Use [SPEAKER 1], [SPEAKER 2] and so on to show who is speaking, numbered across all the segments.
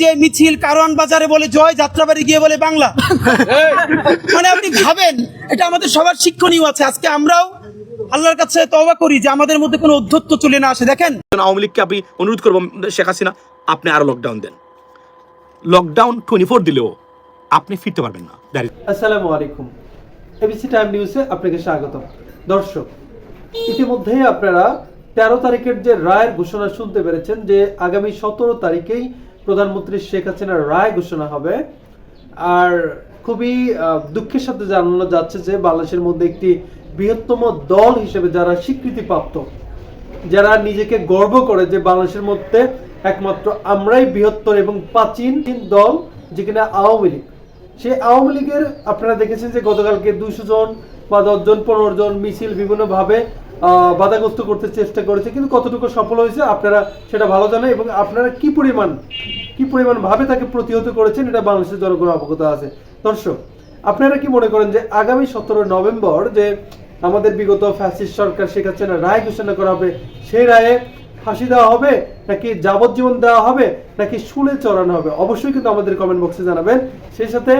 [SPEAKER 1] যে মিছিল কারওয়ান বাজারে বলে জয়, যাত্রাবাড়ি গিয়ে বলে বাংলা। মানে আপনি ভাবেন, এটা আমাদের সবার শিক্ষণীয় আছে। আজকে আমরাও আল্লাহর কাছে তওবা করি যে আমাদের মধ্যে কোনো অধ্যত্ব চলে না আসে। দেখেন,
[SPEAKER 2] আওয়ামী লীগকে আমি অনুরোধ করবো, শেখ হাসিনা আপনি আরো লকডাউন দেন, লকডাউন 24 দিলেও আপনি ফিরতে পারবেন না।
[SPEAKER 3] আসসালামু আলাইকুম, এবিসি টাইম নিউজে আপনাকে স্বাগত। দর্শক, ইতিমধ্যেই আপনারা 13 তারিখের যে রায়ের ঘোষণা শুনতে পেরেছেন যে আগামী 17 তারিখেই প্রধানমন্ত্রী শেখ হাসিনার রায় ঘোষণা হবে। আর খুবই দুঃখের সাথে জানানো যাচ্ছে যে বাংলাদেশের মধ্যে একটি বৃহত্তম দল হিসেবে যারা স্বীকৃতিপ্রাপ্ত, যারা নিজেকে গর্ব করে যে বাংলাদেশের মধ্যে একমাত্র আমরাই বৃহত্তর এবং প্রাচীন দল, যেখানে আওয়ামী লীগ, সেই আওয়ামী লীগের আপনারা দেখেছেন যে গতকালকে 200 জন বা 10 জন 15 জন মিছিল বিভিন্নভাবে বাধাগ্রস্ত করতে চেষ্টা করেছে, কিন্তু কতটুকু সফল হয়েছে আপনারা সেটা ভালো জানেন, এবং আপনারা কি পরিমাণ ভাবে তাকে প্রতিহত করেছেন এটা বাংলাদেশের জনগণ অবগত আছে। দর্শক, আপনারা কি মনে করেন যে আগামী 17 নভেম্বর যে আমাদের বিগত ফ্যাসিস্ট সরকার শেখ হাসিনা রায় ঘোষণা করা হবে, সেই রায়ে ফাঁসি দেওয়া হবে নাকি যাবজ্জীবন দেওয়া হবে নাকি শুলে চড়ানো হবে? অবশ্যই কিন্তু আমাদের কমেন্ট বক্সে জানাবেন। সেই সাথে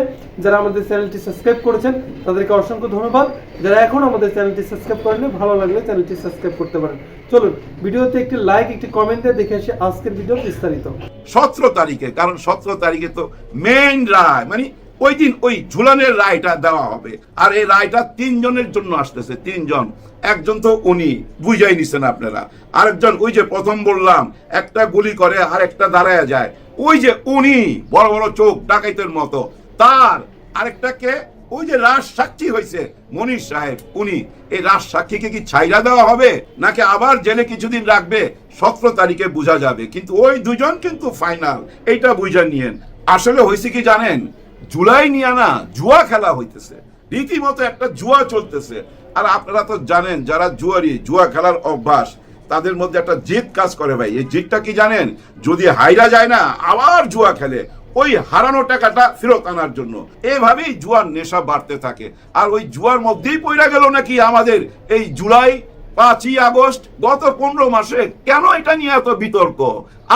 [SPEAKER 3] যারা আমাদের চ্যানেলটি সাবস্ক্রাইব করেছেন তাদেরকে অসংখ্য ধন্যবাদ। যারা এখন আমাদের চ্যানেলটি সাবস্ক্রাইব করেননি, ভালো লাগলে চ্যানেলটি সাবস্ক্রাইব করতে পারেন। চলুন ভিডিওতে একটি লাইক, একটি কমেন্ট দিয়ে দেখে আসি আজকের ভিডিও বিস্তারিত।
[SPEAKER 4] 17 তারিখে, কারণ 17 তারিখে তো মেইন রায়, মানে ওই দিন ওই ঝুলানের রায়টা দেওয়া হবে। আর এই রায়টা 3 জনের জন্য আসতেছে, 3 জন। একজন তো উনি বুঝাই নিছেন আপনারা, আরেকজন ওই যে প্রথম বললাম একটা গুলি করে আর একটা দাঁড়ায় যায়, ওই যে উনি বড় বড় চোখ ডাকাইতের মতো, তার আরেকটাকে ওই যে রাজ সাক্ষী হয়েছে মনির সাহেব, উনি এই রাজ সাক্ষীকে কি ছাইরা দেওয়া হবে নাকি আবার জেলে কিছুদিন রাখবে 17 তারিখে বোঝা যাবে। কিন্তু ওই দুজন কিন্তু ফাইনাল, এইটা বুঝা নিয়েন। আসলে হয়েছে কি জানেন, জুলাই নিয়ে না জুয়া খেলা হইতেছে, রীতিমতো একটা জুয়া চলতেছে। আর আপনারা তো জানেন যারা জুয়া খেলার অভ্যাস, তাদের মধ্যে একটা জিদ কাজ করে ভাই। এই জিদটা কি জানেন, যদি হাইরা যায় না আবার জুয়া খেলে ওই হারানো টাকাটা ফেরত আনার জন্য। এভাবেই জুয়ার নেশা বাড়তে থাকে। আর ওই জুয়ার মধ্যেই পড়া গেল নাকি আমাদের এই জুলাই 5ই আগস্ট, গত 15 মাসে কেন এটা নিয়ে এত বিতর্ক?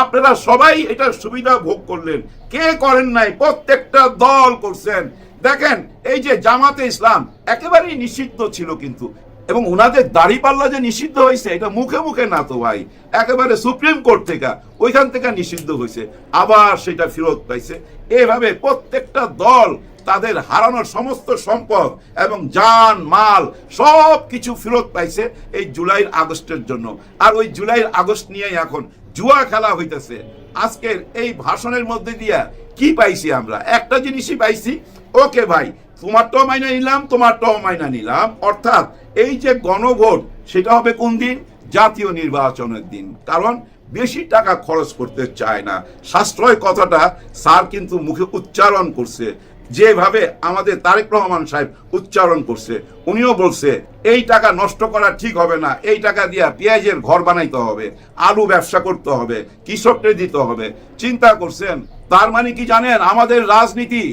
[SPEAKER 4] আপনারা সবাই এটার সুবিধা ভোগ করলেন, কে করেন নাই? প্রত্যেকটা দল করছেন। দেখেন এই যে জামাতে ইসলাম একেবারেই নিষিদ্ধ ছিল, কিন্তু এবং ওনাদের দাড়িপাল্লা যে নিষিদ্ধ হয়েছে এটা মুখে মুখে না তো ভাই, একেবারে সুপ্রিম কোর্ট থেকে ওইখান থেকে নিষিদ্ধ হয়েছে, আবার সেটা ফেরত পাইছে। এভাবে প্রত্যেকটা দল তাদের হারানোর সমস্ত সম্পদ এবং জান মাল সব কিছু ফেরত পাইছে এই জুলাই আগস্টের জন্য। আর ওই জুলাই আগস্ট নিয়ে এখন জুয়া খেলা হইতেছে। আজকের এই ভাষণের মধ্যে দিয়া কি পাইছি আমরা? একটা জিনিসই পাইছি, ওকে ভাই তোমারটাও মাইনা নিলাম, তোমারটাও মাইনা নিলাম। অর্থাৎ এই যে গণভোট সেটা হবে কোন দিন? জাতীয় নির্বাচনের দিন। কারণ বেশি টাকা খরচ করতে চায় না, সাশ্রয় কথাটা স্যার কিন্তু মুখে উচ্চারণ করছে, যেভাবে আমাদের তারেক রহমান সাহেব উচ্চারণ করছে। উনিও বলছে এই টাকা নষ্ট করা ঠিক হবে না, এই টাকা দিয়া পেঁয়াজের ঘর বানাইতে হবে, আলু ব্যবসা করতে হবে, কৃষকদের দিতে হবে। চিন্তা করছেন? তার মানে কি জানেন, আমাদের রাজনীতি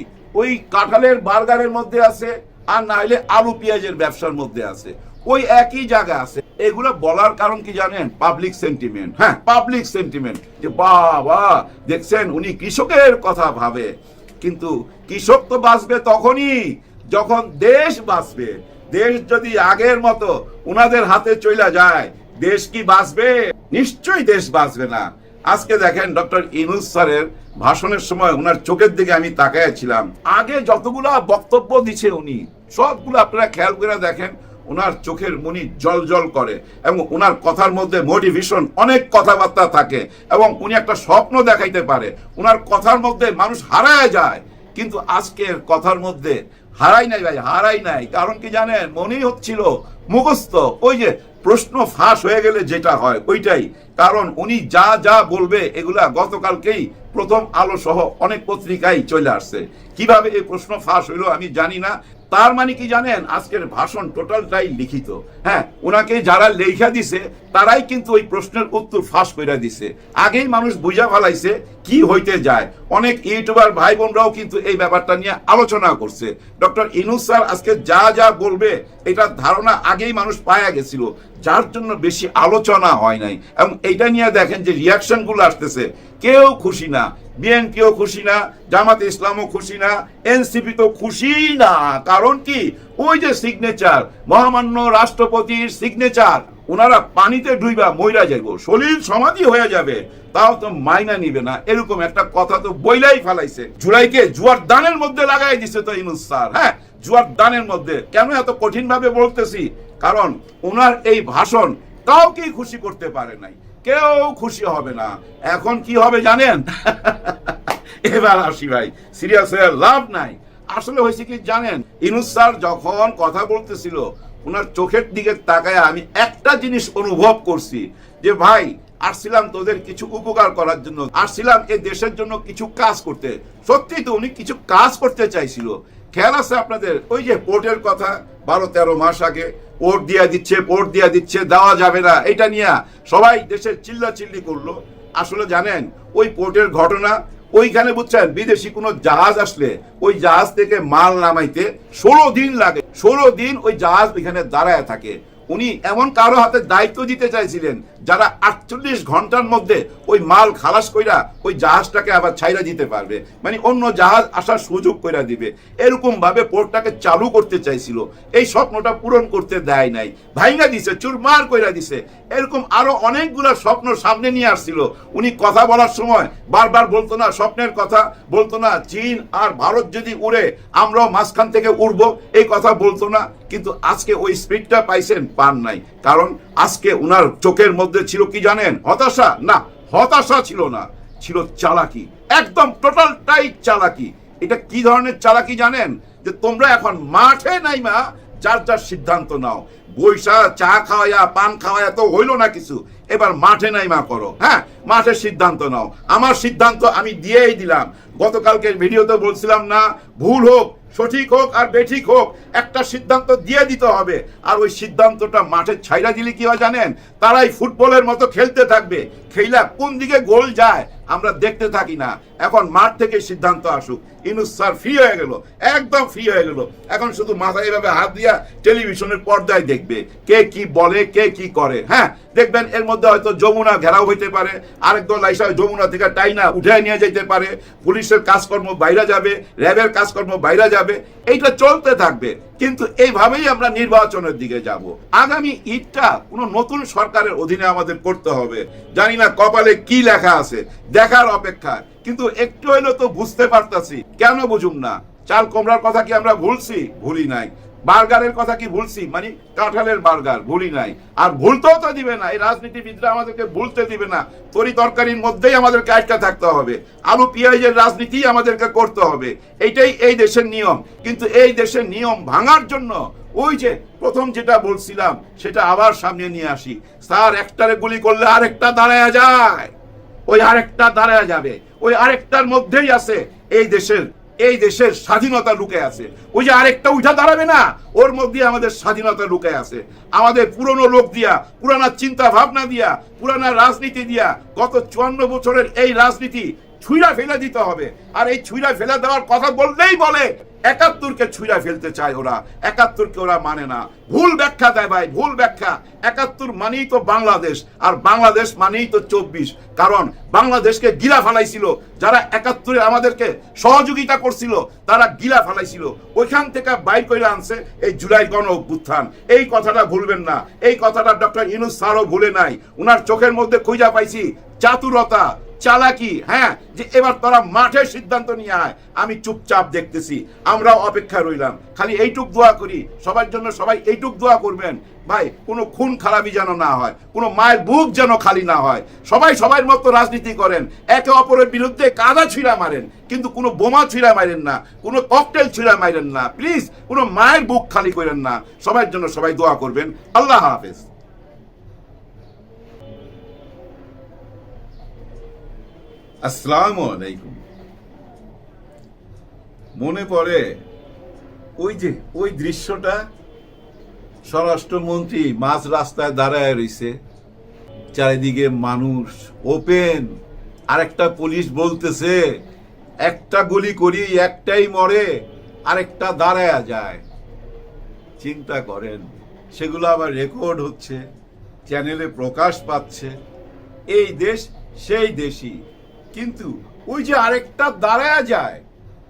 [SPEAKER 4] ওই কাঁঠালের বার্গারের মধ্যে আছে, আর না হলে আলু পেঁয়াজের ব্যবসার মধ্যে আছে, ওই একই জায়গা আছে। এগুলো বলার কারণ কি জানেন? Public sentiment. হ্যাঁ, পাবলিক সেন্টিমেন্ট, যে বাবা দেখছেন উনি কৃষকের কথা ভাবে। কিন্তু কৃষক তো বাঁচবে তখনই যখন দেশ বাঁচবে। দেশ যদি আগের মতো ওনাদের হাতে চলে যায়, দেশ কি বাঁচবে? নিশ্চয়ই দেশ বাঁচবে না। আজকে দেখেন ডক্টর ইউনূস স্যারের ভাষণের সময় ওনার চোখের দিকে আমি তাকাইছিলাম। আগে যতগুলা বক্তব্য দিচ্ছে উনি সবগুলো আপনারা খেয়াল করে দেখেন, ওনার চোখের মনি জল জল করে এবং ওনার কথার মধ্যে মোটিভেশন, অনেক কথাবার্তা থাকে এবং উনি একটা স্বপ্ন দেখাইতে পারে। ওনার কথার মধ্যে মানুষ হারায় যায়, কিন্তু আজকের কথার মধ্যে হারাই নাই ভাই, হারাই নাই। কারণ কি জানেন, মনেই হচ্ছিল মুখস্থ, ওই যে প্রশ্ন ফাঁস হয়ে গেলে যেটা হয় ওইটাই। কারণ উনি যা যা বলবে এগুলা গতকালকেই প্রথম আলো সহ অনেক পত্রিকায় চলে আসছে। কিভাবে এই প্রশ্ন ফাঁস হইলো আমি জানি না। তার মানে কি জানেন, আজকের ভাষণ টোটালটাই লিখিত। হ্যাঁ, ওনাকে যারা লেখা দিছে তারাই কিন্তু ওই প্রশ্নের উত্তর ফাঁস করে দিছে। আগেই মানুষ বুঝা ফেলাইছে কি হইতে যায়। অনেক ইউটিউবার ভাই বোনরাও কিন্তু এই ব্যাপারটা নিয়ে আলোচনা করছে। ডক্টর ইউনূস স্যার আজকে যা যা বলবে এটার ধারণা আগেই মানুষ পায়া গেছিল যার জন্য বেশি আলোচনা হয় নাই। এবং এইটা নিয়ে দেখেন যে রিয়াকশন গুলো আসতেছে, কেউ খুশি না, বিএনপিও খুশি না, জামাতে ইসলামও খুশি না, এনসিপি তো খুশি না। কারণ কি, ওই যে সিগনেচার, মহামান্য রাষ্ট্রপতির সিগনেচার, ওনারা পানিতে ডুইবা মইরা যাইব, সলিল সমাধি হয়ে যাবে, তাও তো মাইনা নিবে না, এরকম একটা কথা তো বইলাই ফেলাইছে। জুলাইকে জুয়ার দানের মধ্যে লাগাই দিছে তো ইউনূস স্যার। হ্যাঁ, জুয়ার দানের মধ্যে। কেন এত কঠিন ভাবে বলতেছি? কারণ ওনার এই ভাষণ কাউকেই খুশি করতে পারে নাই, কেউ খুশি হবে না। এখন কি হবে জানেন? এবার আসি ভাই, সিরিয়াস হয়ে লাভ নাই। আসলে হয়েছে কি জানেন, ইউনূস স্যার যখন কথা বলতেছিল, ওনার চোখের দিকে তাকায় আমি একটা জিনিস অনুভব করছি, যে ভাই আসছিলাম তোদের কিছু উপকার করার জন্য, আসছিলাম এই দেশের জন্য কিছু কাজ করতে। সত্যি তো উনি কিছু কাজ করতে চাইছিল। খেয়াল আছে আপনাদের ওই যে পোর্টের কথা, 12-13 মাস আগে পোর্ট দিয়া দিচ্ছে, দেওয়া যাবে না, এটা নিয়ে সবাই দেশের চিল্লাচিল্লি করলো। আসলে জানেন ওই পোর্টের ঘটনা, ওইখানে বুঝছেন বিদেশি কোনো জাহাজ আসলে ওই জাহাজ থেকে মাল নামাইতে 16 দিন লাগে। 16 দিন ওই জাহাজ ওইখানে দাঁড়ায় থাকে। উনি এমন কারো হাতে দায়িত্ব দিতে চাইছিলেন যারা 48 ঘন্টার মধ্যে ওই মাল খালাস কইরা ওই জাহাজটাকে আবার ছাইরা দিতে পারবে, মানে অন্য জাহাজ আসার সুযোগ কইরা দিবে। এরকম ভাবে পোর্টটাকে চালু করতে চাইছিল। এই স্বপ্নটা পূরণ করতে দেয় নাই, ভাইঙ্গা দিছে, চুরমার কইরা দিছে। এরকম আরো অনেকগুলো স্বপ্ন সামনে নিয়ে আসছিল। উনি কথা বলার সময় বারবার বলতো না, স্বপ্নের কথা বলতো না, চীন আর ভারত যদি উড়ে আমরাও মাঝখান থেকে উড়বো, এই কথা বলতো না। কিন্তু আজকে ওই স্পিডটা পাইছেন, পান নাই। কারণ আজকে উনার চোখের মধ্যে ছিল কি জানেন? হতাশা না, হতাশা ছিল না, ছিল চালাকি, একদম টোটালটাই চালাকি। এটা কি ধরনের চালাকি জানেন? যে তোমরা এখন মাঠে নাইমা যার যার সিদ্ধান্ত নাও, বৈশা চা খাওয়া পান খাওয়া তো হইলো না কিছু, এবার মাঠে নাইমা করো। হ্যাঁ, মাঠে সিদ্ধান্ত নাও। আমার সিদ্ধান্ত আমি দিয়েই দিলাম। গতকালকের ভিডিওতে বলছিলাম না, ভুল হোক সঠিক হোক আর বেঠিক হোক, একটা সিদ্ধান্ত দিয়ে দিতে হবে। আর ওই সিদ্ধান্তটা মাঠে ছাইরা দিলে কি হয় জানেন? তারাই ফুটবলের মতো খেলতে থাকবে, খেলা কোন দিকে গোল যায় আমরা দেখতে থাকি না। এখন মাঠ থেকে সিদ্ধান্ত আসুক। ইউনূস স্যার ফ্রি হয়ে গেল, একদম ফ্রি হয়ে গেল। এখন শুধু মাথায় এভাবে হাত দিয়া টেলিভিশনের পর্দায় দেখবে কে কি বলে, কে কি করে। হ্যাঁ, দেখবেন এর মধ্যে হয়তো যমুনা ঘেরাও হইতে পারে, আরেক দল আইসা যমুনা থেকে টাইনা উঠে নিয়ে যেতে পারে, পুলিশের কাজকর্ম বাইরে যাবে, র্যাবের কাজকর্ম বাইরে যাবে, এইটা চলতে থাকবে। কিন্তু এইভাবেই আমরা নির্বাচনের দিকে যাব। আগামী ঈদটা কোনো নতুন সরকারের অধীনে আমাদের করতে হবে। জানি না কপালে কি লেখা আছে, দেখার অপেক্ষা। কিন্তু একটু হইলেও তো বুঝতে পারতাছি। কেন বুঝুম না? চাল কুমড়ার কথা কি আমরা ভুলছি? ভুলি নাই। বার্গারের কথা কি ভুলছি? মানে কাঁঠালের বার্গার ভুলি নাই। আর ভুলতেও তো দিবে না, এই রাজনীতিবিদরা আমাদেরকে ভুলতে দিবে না। তরি তরকারির মধ্যেই আমাদেরকে আটকা থাকতে হবে, আলু পেঁয়াজের রাজনীতি আমাদেরকে করতে হবে। এইটাই এই দেশের নিয়ম। কিন্তু এই দেশের নিয়ম ভাঙার জন্য ওই যে প্রথম যেটা বলছিলাম সেটা আবার সামনে নিয়ে আসি। স্যার একটারে গুলি করলে আরেকটা দাঁড়ায় যায়, ওই আরেকটা দাঁড়ায় যাবে, ওই আরেকটার মধ্যেই আছে এই দেশের স্বাধীনতা লুকে আছে। ওই যে আরেকটা উঠা দাঁড়াবে না, ওর মধ্যে আমাদের স্বাধীনতা লুকে আছে। আমাদের পুরনো লোক দিয়া, পুরানা চিন্তা ভাবনা দিয়া, পুরানা রাজনীতি দিয়া গত 54 বছরের এই রাজনীতি ছুঁড়া ফেলে দিতে হবে। আর এই ছুঁড়া ফেলে দেওয়ার কথা বললেই বলে 71কে ছুঁড়া ফেলতে চায় ওরা, 71কে ওরা মানে না। ভুল ব্যাখ্যা দেয় ভাই, ভুল ব্যাখ্যা। 71 মানেই তো বাংলাদেশ, আর বাংলাদেশ মানেই তো 24। কারণ বাংলাদেশকে গিলা ফেলাইছিল যারা 71-এ আমাদেরকে সহযোগিতা করছিল, তারা গিলা ফেলাইছিল। ওইখান থেকে বাইর করে আনছে এই জুলাই গণ অভ্যুত্থান। এই কথাটা ভুলবেন না, এই কথাটা ডক্টর ইউনূস স্যারও ভুলে নাই। উনার চোখের মধ্যে খুঁজা পাইছি চাতুরতা, চালাকি। হ্যাঁ, যে এবার তোরা মাঠে সিদ্ধান্ত নিয়ে আয়, আমি চুপচাপ দেখতেছি। আমরাও অপেক্ষা রইলাম। খালি এইটুক দোয়া করি সবার জন্য, সবাই এইটুক দোয়া করবেন ভাই, কোনো খুন খারাপি যেন না হয়, কোনো মায়ের বুক যেন খালি না হয়। সবাই সবার মতো রাজনীতি করেন, একে অপরের বিরুদ্ধে কাদা ছুঁড়া মারেন, কিন্তু কোনো বোমা ছুঁড়া মারেন না, কোনো ককটেল ছুঁড়া মারেন না। প্লিজ কোনো মায়ের বুক খালি করেন না। সবার জন্য সবাই দোয়া করবেন। আল্লাহ হাফেজ। আসসালামু আলাইকুম। মনে পড়ে ওই দৃশ্যটা, স্বরাষ্ট্রমন্ত্রী মাঝ রাস্তায় দাঁড়ায় রইছে, চারিদিকে মানুষ ওপেন, আরেকটা পুলিশ বলতেছে একটা গুলি করি একটাই মরে, আরেকটা দাঁড়ায় যায়। চিন্তা করেন, সেগুলো আবার রেকর্ড হচ্ছে, চ্যানেলে প্রকাশ পাচ্ছে, এই দেশ সেই দেশই। কিন্তু ওই যে আরেকটা দাঁড়ায় যায়,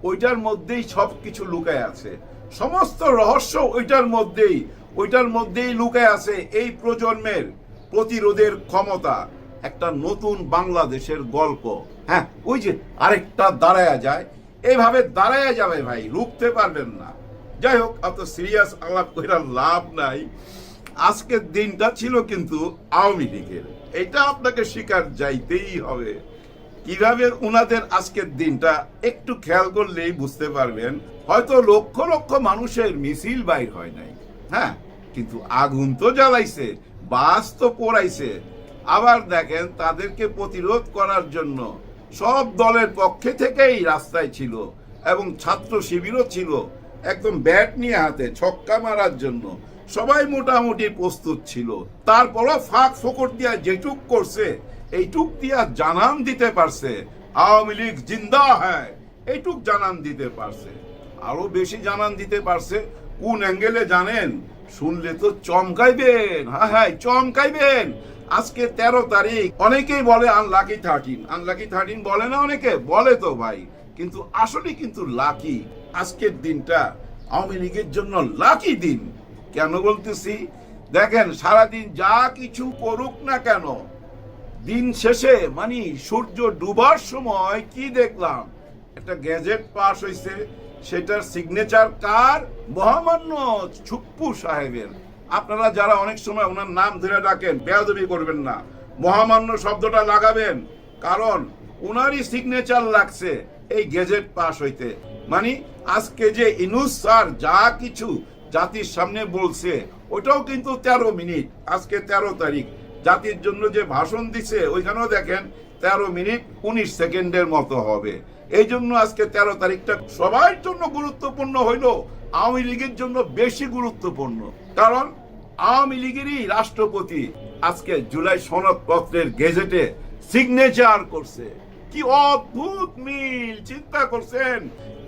[SPEAKER 4] ওইটার মধ্যেই সব কিছু লুকায় আছে, সমস্ত রহস্য ওইটার মধ্যেই লুকায় আছে। এই প্রজন্মের প্রতিরোধের ক্ষমতা, একটা নতুন বাংলাদেশের গল্প। হ্যাঁ, ওই যে আরেকটা দাঁড়ায় যায়, এইভাবে দাঁড়ায় যাবে ভাই, রুখতে পারবেন না। যাই হোক, অত সিরিয়াস আলাপ কইরা লাভ নাই। আজকের দিনটা ছিল কিন্তু আওয়ামী লীগের, এটা আপনাকে স্বীকার যাইতেই হবে। কিভাবে উনাদের আজকের দিনটা একটু খেয়াল করলেই বুঝতে পারবেন। হয়তো লক্ষ লক্ষ মানুষের মিছিল বাইর হয় নাই, হ্যাঁ, কিন্তু আগুন তো জ্বালাইছে, বাস তো পোড়াইছে। আবার দেখেন, তাদেরকে প্রতিরোধ করার জন্য সব দলের পক্ষে থেকেই রাস্তায় ছিল, এবং ছাত্র শিবিরও ছিল, একদম ব্যাট নিয়ে হাতে ছক্কা মারার জন্য সবাই মোটামুটি প্রস্তুত ছিল। তারপরও ফাঁক ফোকর দিয়া যেটুক করছে, এইটুক দিয়া জানান দিতে পারছে আওয়ামী লীগ জিন্দা হ্যায়, এইটুক জানান দিতে পারছে। আরো বেশি জানান দিতে পারছে কোন অ্যাঙ্গেলে জানেন? শুনলে তো চমকাইবেন, হ্যাঁ চমকাইবেন। আজকে 13 তারিখ, অনেকেই বলে আনলাকি 13 বলে না, অনেকে বলে তো ভাই, কিন্তু আসলে কিন্তু লাকি। আজকের দিনটা আওয়ামী লীগের জন্য লাকি দিন। কেন বলতেছি? দেখেন, সারাদিন যা কিছু করুক না কেন, দিন শেষে মানে সূর্য ডুবার সময় কি দেখলাম? একটা গ্যাজেট পাস হয়েছে, সেটার সিগনেচার কার? মহামান্য ছুপ্পু সাহেবের। আপনারা যারা অনেক সময় ওনার নাম ধরে ডাকেন, বেয়াদবি করবেন না, মহামান্য শব্দটা লাগাবেন, কারণ ওনারই সিগনেচার লাগছে এই গেজেট পাস হইতে। মানে আজকে যে ইনুস স্যার যা কিছু জাতির সামনে বলছে, ওটাও কিন্তু 13 মিনিট। আজকে 13 তারিখ, জাতির জন্য যে ভাষণ দিছে, ওইখানেও দেখেন 13 মিনিট 19 সেকেন্ডের মতো হবে। এই জন্য আজকে 13 তারিখটা সবার জন্য গুরুত্বপূর্ণ হইল, আওয়ামী লীগের জন্য বেশি গুরুত্বপূর্ণ। কারণ আওয়ামী লীগেরই রাষ্ট্রপতি আজকে জুলাই সনদপত্রের গেজেটে সিগনেচার করছে। কি অদ্ভুত মিল, চিন্তা করছেন?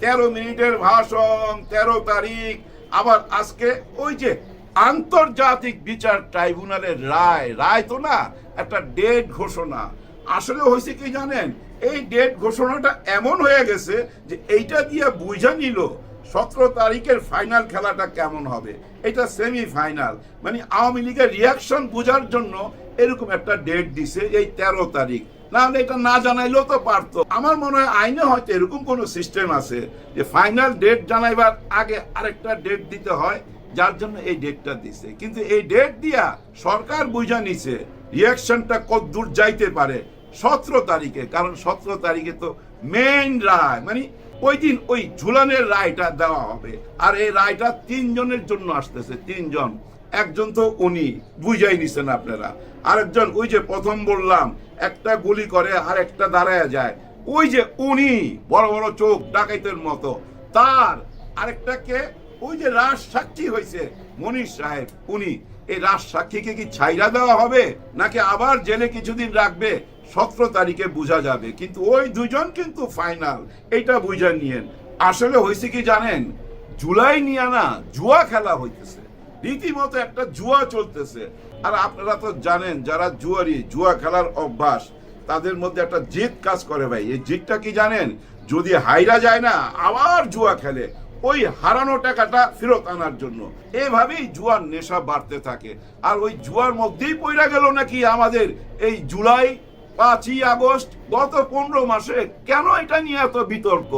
[SPEAKER 4] 13 মিনিটের ভাষণ, 13 তারিখ, আবার আজকে ওই যে আন্তর্জাতিক বিচার ট্রাইব্যুনালের রায় তো না, একটা ডেট ঘোষণা। আসলে হয়েছে কি জানেন? এই ডেট ঘোষণাটা এমন হয়ে গেছে যে এইটা দিয়ে বুঝা নিল 17 তারিখের ফাইনাল খেলাটা কেমন হবে। এটা সেমি ফাইনাল, মানে আওয়ামী লীগের রিয়াকশন বোঝার জন্য এরকম একটা ডেট দিছে, এই 13 তারিখ। না হলে এটা না জানাইলেও তো পারতো। আমার মনে হয় আইনে হয়তো এরকম কোনো সিস্টেম আছে যে ফাইনাল ডেট জানাইবার আগে আরেকটা ডেট দিতে হয়, যার জন্য এই ডেটটা দিছে। কিন্তু এই ডেট দিয়া সরকার বুঝা নিছে রিয়াকশনটা কত দূর যাইতে পারে 17 তারিখে। কারণ 17 তারিখে তো মেইন রায়, মানে ওই দিন ওই ঝুলানের রায়টা দেওয়া হবে। আর এই রায়টা 3 জনের জন্য আসতেছে, 3 জন। একজন তো উনি বুঝাই নিছেন আপনারা, আরেকজন ওই যে প্রথম বললাম একটা গুলি করে আর একটা দাঁড়ায় যায়, ওই যে উনি বড় বড় চোখ ডাকাইতের মতো, তার আরেকটাকে ওই যে রাজ সাক্ষী হয়েছে মনির সাহেব, উনি। এই রাজ সাক্ষীকে কি ছাইরা দেওয়া হবে নাকি আবার জেলে কিছুদিন রাখবে 17 তারিখে বোঝা যাবে। কিন্তু ওই দুজন কিন্তু ফাইনাল, এটা বুঝা নিয়েন। আসলে হয়েছে কি জানেন? জুলাই নিয়ে না জুয়া খেলা হইতেছে, রীতিমতো একটা জুয়া চলতেছে। আর আপনারা তো জানেন, যারা জুয়া খেলার অভ্যাস, তাদের মধ্যে একটা জিদ কাজ করে ভাই। এই জিদটা কি জানেন? যদি হাইরা যায় না, আবার জুয়া খেলে ওই হারানো টাকাটা ফেরত আনার জন্য। এভাবেই জুয়ার নেশা বাড়তে থাকে। আর ওই জুয়ার মধ্যেই পড়া গেল নাকি আমাদের এই জুলাই, 5ই আগস্ট, গত 15 মাসে। কেন এটা নিয়ে এত বিতর্ক?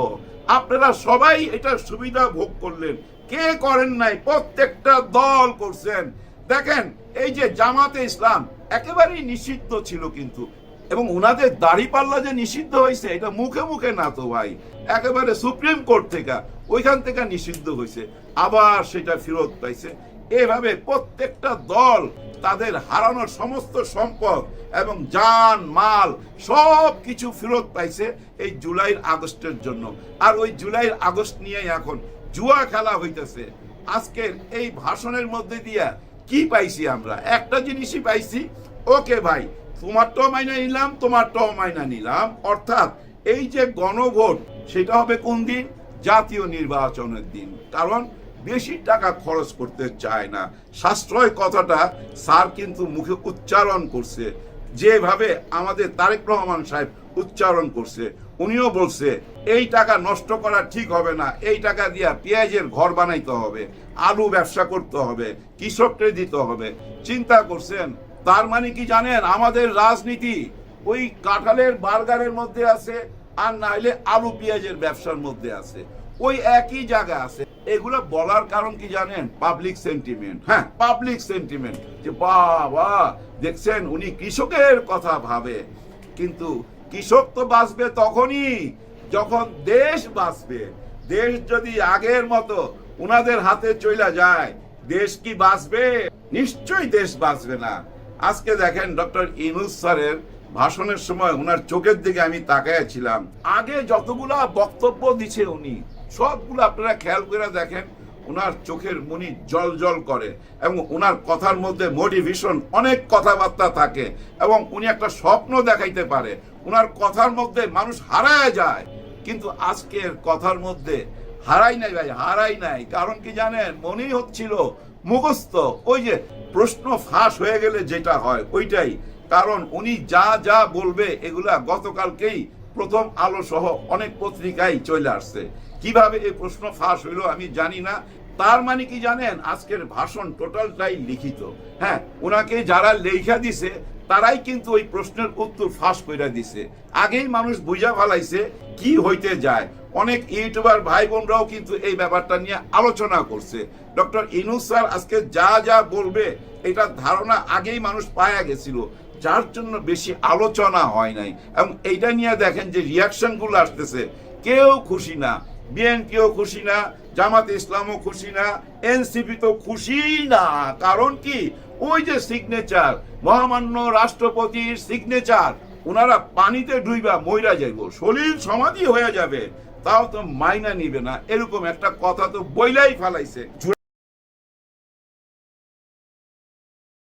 [SPEAKER 4] আপনারা সবাই এটার সুবিধা ভোগ করলেন, কে করেন নাই? প্রত্যেকটা দল করছেন। দেখেন, এই যে জামাতে ইসলাম একেবারেই নিষিদ্ধ ছিল, কিন্তু এবং ওনাদের দাড়িপাল্লা যে নিষিদ্ধ হয়েছে, এটা মুখে মুখে না তো ভাই, একেবারে সুপ্রিম কোর্ট থেকে, ওইখান থেকে নিষিদ্ধ হয়েছে, আবার সেটা ফেরত পাইছে। এভাবে প্রত্যেকটা দল তাদের হারানো সমস্ত সম্পদ এবং জান মাল সব কিছু ফেরত পাইছে এই জুলাই আগস্টের জন্য। আর ওই জুলাই আগস্ট নিয়ে এখন জুয়া খেলা হইতেছে। আজকের এই ভাষণের মধ্যে দিয়া কি পাইছি আমরা? একটা জিনিসই পাইছি, ওকে ভাই তোমারটাও মাইনা নিলাম, তোমারটাও মাইনা নিলাম। অর্থাৎ এই যে গণভোট, সেটা হবে কোন দিন? জাতীয় নির্বাচনের দিন। কারণ বেশি টাকা খরচ করতে চায় না। সাশ্রয় কথাটা স্যার কিন্তু মুখে উচ্চারণ করছে, যেভাবে আমাদের তারেক রহমান সাহেব উচ্চারণ করছে, উনিও বলছে এই টাকা নষ্ট করা ঠিক হবে না, এই টাকা দিয়া পেঁয়াজের ঘর বানাইতে হবে, আলু ব্যবসা করতে হবে, কৃষককে দিতে হবে। চিন্তা করছেন? তার মানে কি জানেন, আমাদের রাজনীতি ওই কাঁঠালের বার্গারের মধ্যে আছে, আর না হলে আলু পেঁয়াজের ব্যবসার মধ্যে আছে, ওই একই জায়গা আছে। এগুলো বলার কারণ কি জানেন? Public sentiment. হ্যাঁ, পাবলিক সেন্টিমেন্ট, যে বাবা দেখছেন উনি কৃষকের কথা ভাবে। কিন্তু কৃষক তো বাঁচবে তখনই যখন দেশ বাঁচবে। দেশ যদি আগের মতো উনাদের হাতে চলে যায়, দেশ কি বাঁচবে? নিশ্চয়ই দেশ বাঁচবে না। আজকে দেখেন ডক্টর ইউনূস স্যারের ভাষণের সময় উনার চোখের দিকে আমি তাকাইছিলাম। আগে যতগুলা বক্তব্য দিছে উনি সবগুলো আপনারা খেয়াল করে দেখেন, উনার চোখের মনি জল জল করে এবং উনার কথার মধ্যে মোটিভেশন, অনেক কথাবার্তা থাকে এবং উনি একটা স্বপ্ন দেখাইতে পারে। উনার কথার মধ্যে মানুষ হারায় যায়, কিন্তু আজকের কথার মধ্যে হারাই নাই ভাই, হারাই নাই। কারণ কি জানেন? মনেই হচ্ছিল মুখস্থ, ওই যে প্রশ্ন ফাঁস হয়ে গেলে যেটা হয় ওইটাই। কারণ উনি যা যা বলবে এগুলা গতকালকেই প্রথম আলো সহ অনেক পত্রিকায় চলে আসছে। কিভাবে এই প্রশ্ন ফাঁস হইলো আমি জানি না। তার মানে কি জানেন? আজকের ভাষণ টোটালটাই লিখিত। হ্যাঁ, ওনাকে যারা লেখা দিছে তারাই কিন্তু ওই প্রশ্নের উত্তর ফাঁস করে দিছে। আগেই মানুষ বুঝা ফেলাইছে কি হইতে যায়। অনেক ইউটিউবার ভাই বোনরাও কিন্তু এই ব্যাপারটা নিয়ে আলোচনা করছে। ডক্টর ইউনূস স্যার আজকে যা যা বলবে এটার ধারণা আগেই মানুষ পায়া গেছিল, যার জন্য বেশি আলোচনা হয় নাই। এবং এইটা নিয়ে দেখেন যে রিয়াকশন গুলো আসতেছে, কেউ খুশি না, বিএনপিও খুশি না, জামাতে ইসলামও খুশি না, এনসিপি তো খুশি না। কারণ কি? ওই যে সিগনেচার, মহামান্য রাষ্ট্রপতির সিগনেচার, ওনারা পানিতে ডুইবা মইরা যাইব, সলিল সমাধি হয়ে যাবে, তাও তো মাইনা নিবে না, এরকম একটা কথা তো বইলাই ফেলাইছে।